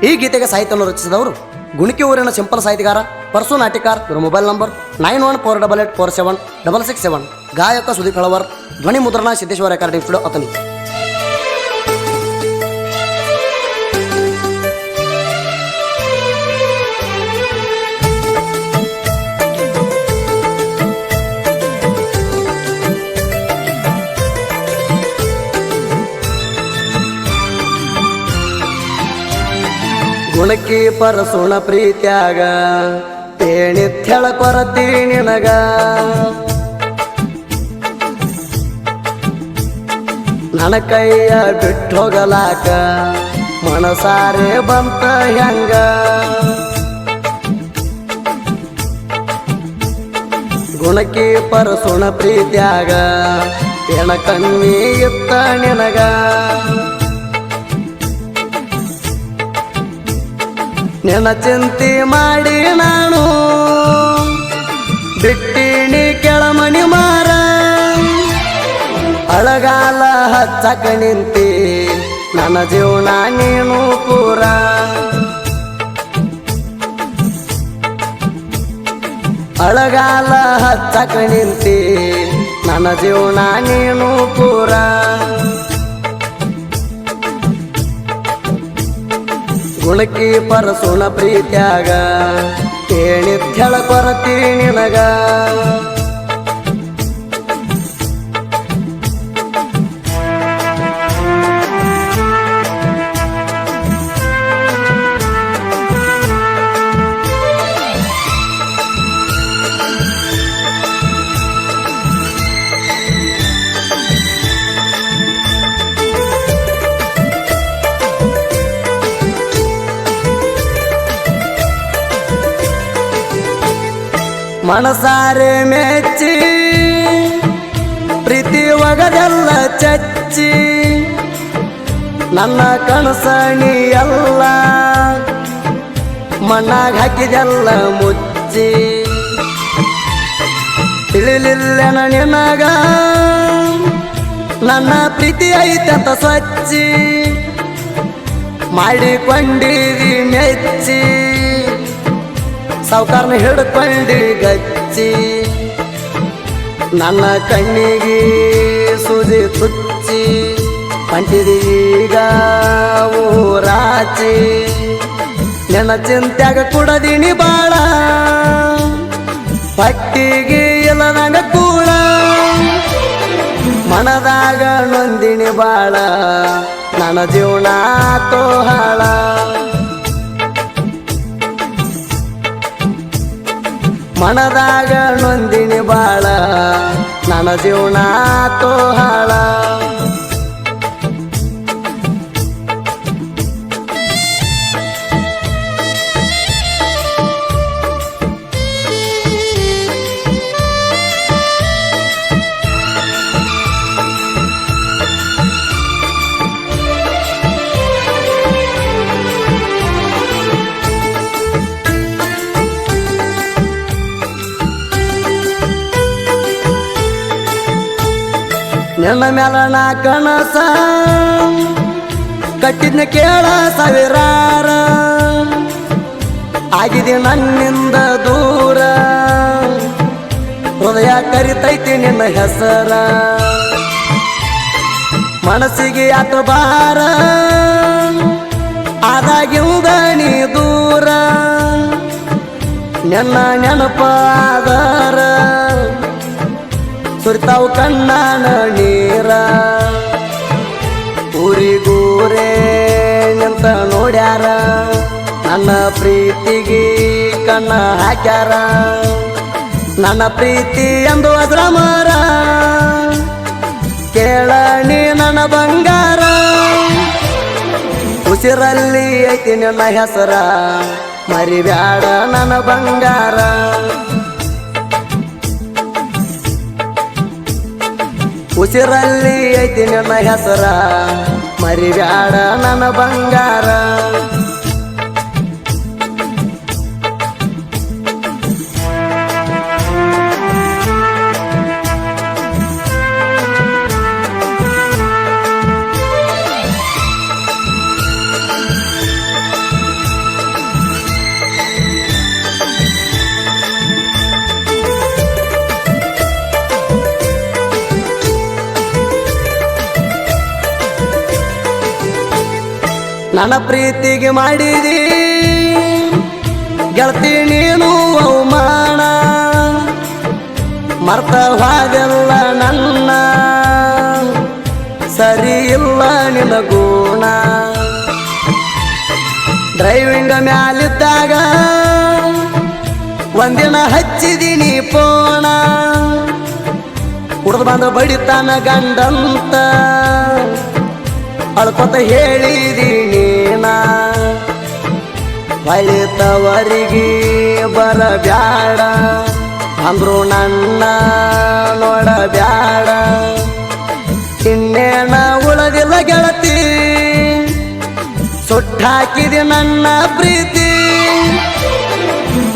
ಈ ಗೀತೆಗೆ ಸಾಹಿತ್ಯವನ್ನು ರಚಿಸಿದವರು ಗುಣಿಕೆ ಊರಿನ ಸಿಂಪಲ್ ಸಾಹಿತ್ಯಗಾರ ಪರ್ಸು ನಾಟಿಕಾರ್. ಇವರ ಮೊಬೈಲ್ ನಂಬರ್ 9148847667. ಗಾಯಕ ಸುದೀಪ್ ಹಳವರ್. ಧ್ವನಿ ಮುದ್ರಣ ಸಿದ್ದೇಶ್ವರ ರೆಕಾರ್ಡಿಂಗ್ ಸ್ಟುಡಿಯೋ ಅತನಿ. ಗುಣಕಿ ಪರಸುಣ ಪ್ರೀತ್ಯಾಗ ತೇಣಿತ್ಯಳ ಕೊರತಿ ನಿನಗ ನನ್ನ ಕೈಯ ಬಿಟ್ಟೋಗಲಾಕ ಮನಸಾರೆ ಬಂತ ಹೆಂಗ ಗುಣಕಿ ಪರಸುಣ ಪ್ರೀತ್ಯಾಗ ಎಣ ಕಣ್ಣಿ ಇತ್ತ ನಿನಗ ನಿನ್ನ ಚಿಂತೆ ಮಾಡಿ ನಾನು ಬಿಟ್ಟಿನಿ ಕೆಳಮಣಿ ಮಾರ ಅಳಗಾಲ ಹಚ್ಚಕ ನಿಂತಿ ನನ್ನ ಜೀವನ ನೀನು ಪೂರ ಅಳಗಾಲ ಹಚ್ಚಕ ನಿಂತಿ ನನ್ನ ಜೀವನ ನೀನು ಪೂರ ಗುಣಕಿ ಪರಸುಣ ಪ್ರೀತ್ಯಾಗ ತೇಣಿತ್ಯಳ ಕೊರತಿ ನಿನಗ ಮನಸಾರೆ ಮೆಚ್ಚಿ ಪ್ರೀತಿ ಒಗದೆಲ್ಲ ಚಚ್ಚಿ ನನ್ನ ಕನಸಣಿ ಎಲ್ಲ ಮಣ್ಣಾಗ ಹಾಕಿದೆಲ್ಲ ಮುಚ್ಚಿ ತಿಳಿಲಿಲ್ಲ ನಿನಗ ನನ್ನ ಪ್ರೀತಿ ಐತಂತ ಸ್ವಚ್ಛಿ ಮಾಡಿಕೊಂಡಿರಿ ಮೆಚ್ಚಿ ಸಾವುಕಾರನ ಹಿಡ್ಕೊಂಡಿ ಗಚ್ಚಿ ನನ್ನ ಕಣ್ಣಿಗೆ ಸೂಜಿ ತುಚ್ಚಿ ಅಂಟಿದೀಗ ಊರಾಚಿ ನನ್ನ ಚಿಂತ್ಯಾಗ ಕುಡದಿನಿ ಬಾಳ ಪಟ್ಟಿಗೆ ಇಲ್ಲದಂಗ ಕೂಳ ಮನದಾಗ ನೊಂದಿನಿ ಬಾಳ ನನ್ನ ಜೀವನ ತೋಹಾಳ ಮನದಾಗ ನೊಂದಿನಿ ಬಾಳ ನನ್ನ ಜೀವನ ತೋಹಾಳ ನಿನ್ನ ಮ್ಯಾಲ ನಾ ಕನಸ ಕಟ್ಟಿದ್ನ ಕೇಳ ಸಾವಿರಾರ ಆಗಿದೆ ನನ್ನಿಂದ ದೂರ ಹೃದಯ ಕರಿತೈತಿ ನಿನ್ನ ಹೆಸರ ಮನಸ್ಸಿಗೆ ಆತ ಬಾರ ಆದಾಗಿಂದ ನೀ ದೂರ ನಿನ್ನ ನೆನಪಾದರ ಸುರಿತಾವು ಕಣ್ಣಾನ ನೀರ ಊರಿಗೂರೇ ನಿಂತ ನೋಡ್ಯಾರ ನನ್ನ ಪ್ರೀತಿಗೆ ಕಣ್ಣ ಹಾಕ್ಯಾರ ನನ್ನ ಪ್ರೀತಿ ಎಂದು ಅದ್ರಮಾರ ಕೇಳ ನೀ ನನ್ನ ಬಂಗಾರ ಉಸಿರಲ್ಲಿ ಐತಿ ನಿನ್ನ ಹೆಸರ ಮರಿಬ್ಯಾಡ ನನ್ನ ಬಂಗಾರ ಉಸಿರಲ್ಲಿ ಐತಿ ನಿನ್ನ ಹೆಸರ ಮರಿಬ್ಯಾಡ ನನ್ನ ಬಂಗಾರ ನನ್ನ ಪ್ರೀತಿಗೆ ಮಾಡಿದಿ ಗೆಳತಿ ನೀನು ಅವಮಾನ, ಮರ್ತ ಹೋದೆಲ್ಲ ನನ್ನ ಸರಿ ಇಲ್ಲ ನಿನ್ನ ಗುಣ. ಡ್ರೈವಿಂಗ್ ಮ್ಯಾಲಿದ್ದಾಗ ಒಂದಿನ ಹಚ್ಚಿದೀನಿ ಫೋನ, ಕುಡ್ದು ಬಂದ ಬಡಿತಾನ ಗಂಡಂತ ಅಳ್ಕೊತ ಹೇಳಿದೀನಿ ನಾ. ಹೊಳಿತವರಿಗೆ ಬರಬ್ಯಾಡ ಅಂದ್ರು ನನ್ನ ನೋಡಬ್ಯಾಡ, ಇನ್ನೇನ ಉಳದಿಲ್ಲ ಗೆಳತಿ ಸುಟ್ಟಾಕಿದೆ ನನ್ನ ಪ್ರೀತಿ.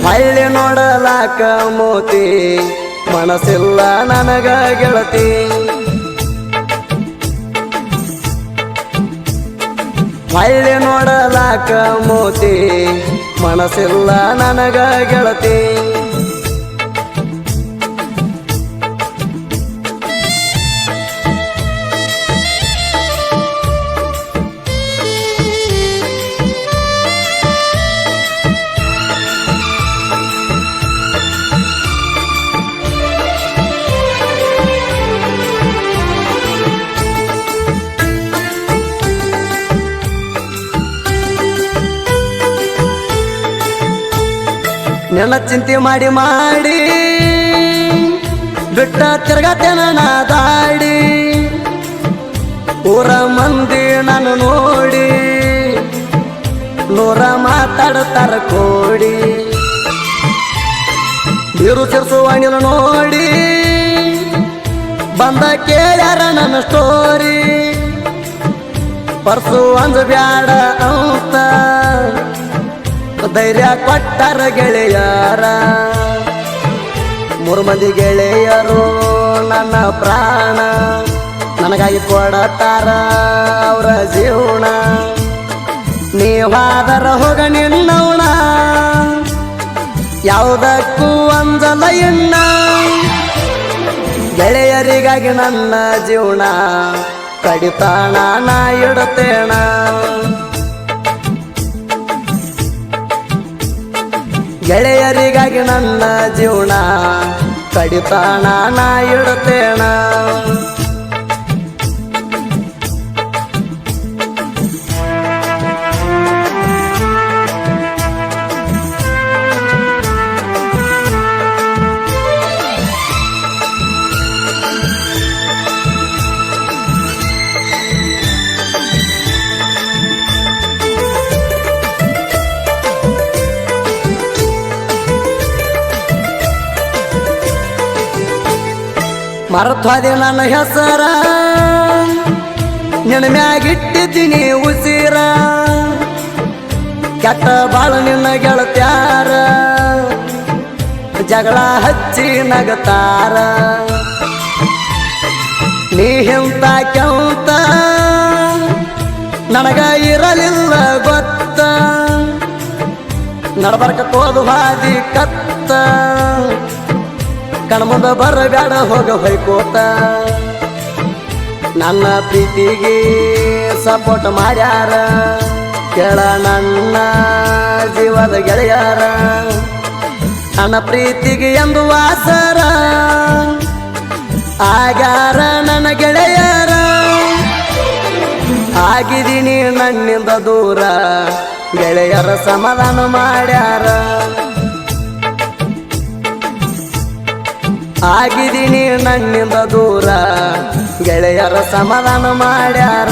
ಹಳ್ಳಿ ನೋಡಲಾಕ ಮೋತಿ ಮನಸ್ಸಿಲ್ಲ ನನಗ ಗೆಳತಿ. ಹಳ್ಳಿ ನೋಡಲಾಕ ಮೋತಿ ಮನಸ್ಸಿಲ್ಲ ನನಗ ಗೆಳತಿ. ನೆನ ಚಿಂತೆ ಮಾಡಿ ಮಾಡಿ ಬಿಟ್ಟ ತಿರ್ಗತೇನ ನಾ ದಾಡಿ, ಊರ ಮಂದಿ ನಾನು ನೋಡಿ ನೂರ ಮಾತಾಡ್ತಾರ ಕೋಡಿ. ಬೀರು ಸಿರ್ಸುವಾಣಿನ ನೋಡಿ ಬಂದ ಕೇಳ್ಯಾರ ನನ್ನ ಸ್ಟೋರಿ, ಪರ್ಸು ಅಂದ ಬ್ಯಾಡ ಅಂತ ಧೈರ್ಯ ಕೊಟ್ಟಾರ ಗೆಳೆಯರ. ಮೂರು ಮಂದಿ ಗೆಳೆಯರು ನನ್ನ ಪ್ರಾಣ, ನನಗಾಗಿ ಕೊಡತಾರ ಅವರ ಜೀವನ. ನೀವಾದರ ಹೋಗ ನಿನ್ನವಣ ಯಾವುದಕ್ಕೂ ಅಂಜಲ ಎಣ್ಣ, ಗೆಳೆಯರಿಗಾಗಿ ನನ್ನ ಜೀವನ ಕಡಿತಾಣ ನಾ ಇಡುತ್ತೇಣ. ಗೆಳೆಯರಿಗಾಗಿ ನನ್ನ ಜೀವನ ಕಡಿತಾಣ ನಾ ಇಡುತ್ತೇಣ. ಮರ್ತೋದೆ ನನ್ನ ಹೆಸರ ನಿನ್ನ ಮ್ಯಾಗಿಟ್ಟಿದ್ದೀನಿ ಉಸಿರ, ಕೆಟ್ಟ ಬಾಳ ನಿನ್ನ ಗೆಳತ್ಯಾರ ಜಗಳ ಹಚ್ಚಿ ನಗತಾರ. ನೀ ಹಿಂತ ಕೆಂತ ನನಗ ಇರಲಿಲ್ಲ ಗೊತ್ತ, ನಡಬರ್ಕ ತೋದು ಹಾದಿ ಕತ್ತ, ಕಣ್ಮುಂದ ಬರಬ್ಯಾಡ ಹೋಗ ಹೊಯ್ಕೋತ. ನನ್ನ ಪ್ರೀತಿಗೆ ಸಪೋರ್ಟ್ ಮಾಡ್ಯಾರ ಕೇಳ ನನ್ನ ಜೀವದ ಗೆಳೆಯರ, ನನ್ನ ಪ್ರೀತಿಗೆ ಎಂದು ವಾಸರ ಆಗ್ಯಾರ ನನ್ನ ಗೆಳೆಯರ. ಆಗಿದ್ದೀನಿ ನನ್ನಿಂದ ದೂರ ಗೆಳೆಯರ ಸಮಾಧಾನ ಮಾಡ್ಯಾರ, ಆಗಿದ್ದೀನಿ ನನ್ನಿಂದ ದೂರ ಗೆಳೆಯರ ಸಮಾಧಾನ ಮಾಡ್ಯಾರ.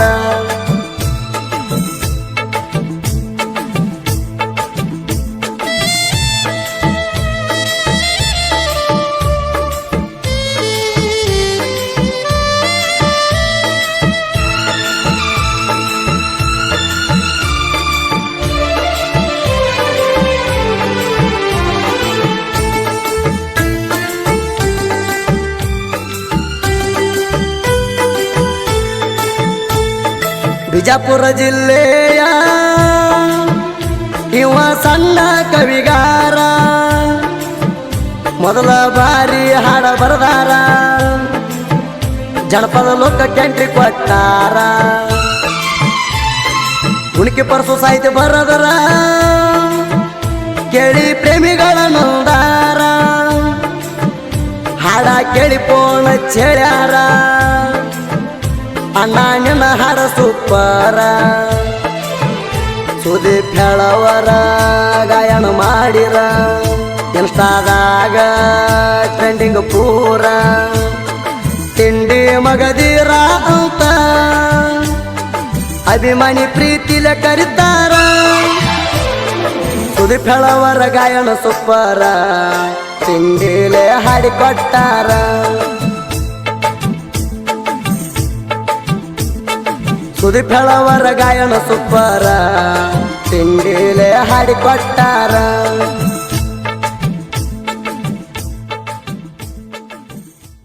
ಬಿಜಾಪುರ ಜಿಲ್ಲೆಯ ಇವ ಸಣ್ಣ ಕವಿಗಾರ, ಮೊದಲ ಬಾರಿ ಹಾಡ ಬರದಾರ, ಜನಪದ ಲೋಕಕ್ಕೆ ಎಂಟ್ರಿ ಕೊಟ್ಟಾರ. ಗುಣಿಕೆ ಪರಸು ಸಾಹಿತ್ಯ ಬರದರ ಕೇಳಿ ಪ್ರೇಮಿಗಳ ನೊಂದಾರ ಹಾಡ ಕೇಳಿ ಪೋಣ ಚೆಳ್ಯಾರ ಅಣ್ಣ ನಿನ್ನ ಹಾಡ ಸೂಪರ ಸುದೀಪ್ ಹೇಳವರ ಗಾಯನ ಮಾಡಿರ ಇನ್ಸ್ಟಾದಾಗ ಟ್ರೆಂಡಿಂಗ್ ಪೂರ ತಿಂಡಿ ಮಗದಿರ ಅಂತ ಅಭಿಮಾನಿ ಪ್ರೀತಿಲೆ ಕರೀತಾರ ಸುದೀಪ್ ಹೇಳವರ ಗಾಯನ ಸೂಪರ ತಿಂಡಿಲೆ ಹಾಡಿಕೊಟ್ಟಾರ ಸುದೀಪ್ ಹೇಳವರ ಗಾಯನ ಸೂಪರ ತಿಂಡಿಲೆ ಹಾಡಿಕೊಟ್ಟಾರ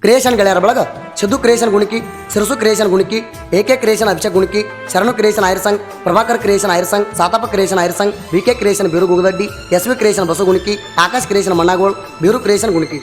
ಕ್ರಿಯೇಷನ್ ಗೆಳೆಯರ ಬಳಗ Siddu creation Guniki Sirasu creation Guniki AK creation Abhishek Guniki Sharanu creation ಐರ್ ಸಂಘ್ ಪ್ರಭಾಕರ್ ಕ್ರಿಯೇಷನ್ ಐರ್ ಸಂಘ್ ಸಾತಪ್ಪ ಕ್ರಿಯೇಷನ್ ಐರ್ ಸಂಘ್ VK creation Biru Gugadaddi S V creation Basu Guniki Akash creation Mannagol Biru creation ಗುಣಿಕಿ